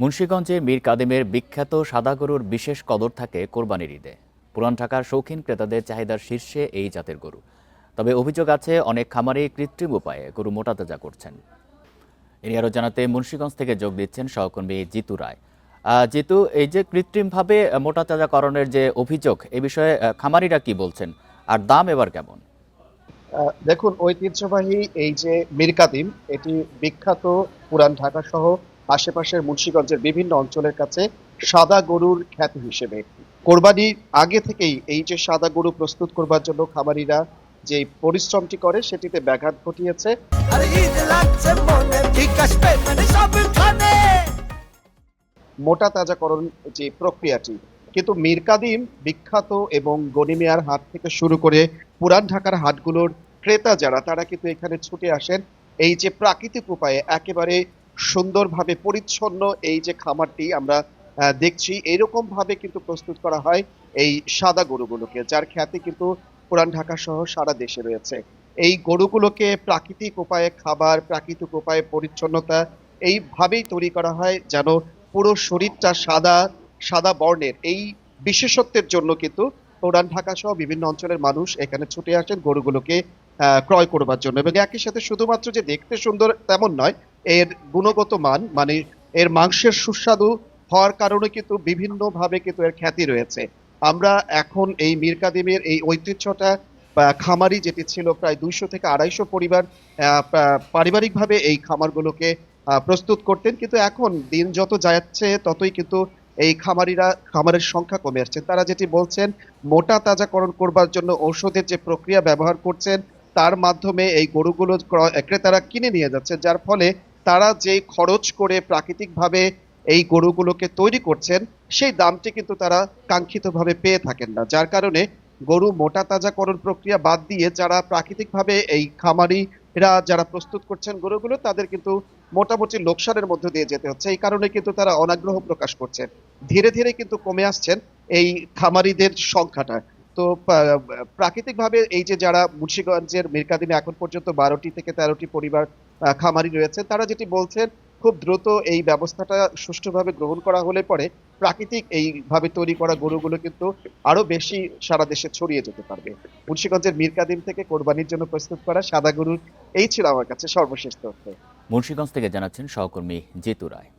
মুন্সিগঞ্জে মীর কাদেমের বিখ্যাত সাদা গরুর বিশেষ কদর থাকে কোরবানির ঈদে। পুরান ঢাকার শৌখিন ক্রেতাদের চাহিদার শীর্ষে এই জাতের গরু। তবে অভিযোগ আছে অনেক খামারি কৃত্রিম উপায়ে গরু মোটাতাজা করছেন। এর আরও জানাতে মুন্সিগঞ্জ থেকে যোগ দিচ্ছেন সহকর্মী জিতু রায়। জিতু, এই যে কৃত্রিমভাবে মোটাতাজাকরণের যে অভিযোগ, এ বিষয়ে খামারিরা কি বলছেন, আর দাম এবার কেমন? দেখুন, ঐতিহ্যবাহী এই যে মীর কাদিম, এটি বিখ্যাত পুরান ঢাকা সহ আশেপাশের মুন্সিগঞ্জের বিভিন্ন অঞ্চলের কাছে সাদা গরুর খ্যাতি হিসেবে কোরবানির আগে থেকেই এই যে সাদা গরু প্রস্তুত করবার জন্য খামারিরা যে পরিশ্রমটি করে সেটিতে ব্যাঘাত ঘটিয়েছে। মোটা তাজাকরণ যে প্রক্রিয়াটি, কিন্তু মীর কাদিম বিখ্যাত এবং গনিমিয়ার হাট থেকে শুরু করে পুরান ঢাকার হাটগুলোর ক্রেতা যারা, তারা কিন্তু এখানে ছুটে আসেন এই যে প্রাকৃতিক উপায়ে একেবারে সুন্দরভাবে পরিচ্ছন্ন এই যে খামারটি আমরা দেখছি, এরকম ভাবে কিন্তু প্রস্তুত করা হয় এই সাদা গরুগুলোকে, যার খ্যাতি কিন্তু পুরান ঢাকা সহ সারা দেশে রয়েছে। এই গরুগুলোকে প্রাকৃতিক উপায়ে খাবার, প্রাকৃতিক উপায়ে পরিচ্ছন্নতা এইভাবেই তৈরি করা হয় যেন পুরো শরীরটা সাদা সাদা বর্ণের। এই বিশেষত্বের জন্য কিন্তু পুরান ঢাকা সহ বিভিন্ন অঞ্চলের মানুষ এখানে ছুটে আসেন গরুগুলোকে ক্রয় করবার জন্য। এবং একই সাথে শুধুমাত্র যে দেখতে সুন্দর তেমন নয়, এর গুণগত মান, মানে এর মাংসের সুস্বাদু হওয়ার কারণে কিন্তু বিভিন্নভাবে কিন্তু এর খ্যাতি রয়েছে। আমরা এখন এই মীর কাদিমের এই ঐতিহ্যটা খামারি যেটি ছিল প্রায় 200 থেকে 250 পরিবার পারিবারিকভাবে এই খামারগুলোকে প্রস্তুত করতেন, কিন্তু এখন দিন যত যাচ্ছে ততই কিন্তু এই খামারের সংখ্যা কমে আসছে। তারা যেটি বলছেন, মোটা তাজাকরণ করবার জন্য ঔষধের যে প্রক্রিয়া ব্যবহার করছেন, তার মাধ্যমে এই গরুগুলো ক্রেতারা কিনে নিয়ে যাচ্ছে, যার ফলে তারা যে খরচ করে প্রাকৃতিকভাবে এই গরুগুলোকে তৈরি করছেন সেই দামটি কিন্তু তারা কাঙ্ক্ষিতভাবে পেয়ে থাকেন না, যার কারণে গরু মোটা তাজাকরণ প্রক্রিয়া বাদ দিয়ে যারা প্রাকৃতিকভাবে এই খামারিরা যারা প্রস্তুত করছেন গরুগুলো, তাদের কিন্তু মোটামুটি লোকসানের মধ্য দিয়ে যেতে হচ্ছে। এই কারণে কিন্তু তারা অনাগ্রহ প্রকাশ করছেন। ধীরে ধীরে কিন্তু কমে আসছেন এই খামারিদের সংখ্যাটা। তো প্রাকৃতিকভাবে এই যে যারা মুন্সিগঞ্জের মীর কাদিমে এখন পর্যন্ত 12টি থেকে 13টি পরিবার খামারি রয়েছে, তারা যেটি বলছেন, খুব দ্রুত এই ব্যবস্থাটা সুষ্ঠুভাবে গ্রহণ করা হলে পরে প্রাকৃতিক এইভাবে তৈরি করা গরুগুলো কিন্তু আরো বেশি সারা দেশে ছড়িয়ে যেতে পারবে। মুন্সিগঞ্জের মীর কাদিম থেকে কোরবানির জন্য প্রস্তুত করা সাদা গরুর এই ছিল আমার কাছে সর্বশেষ তথ্য। মুন্সিগঞ্জ থেকে জানাচ্ছেন সহকর্মী জিতু রায়।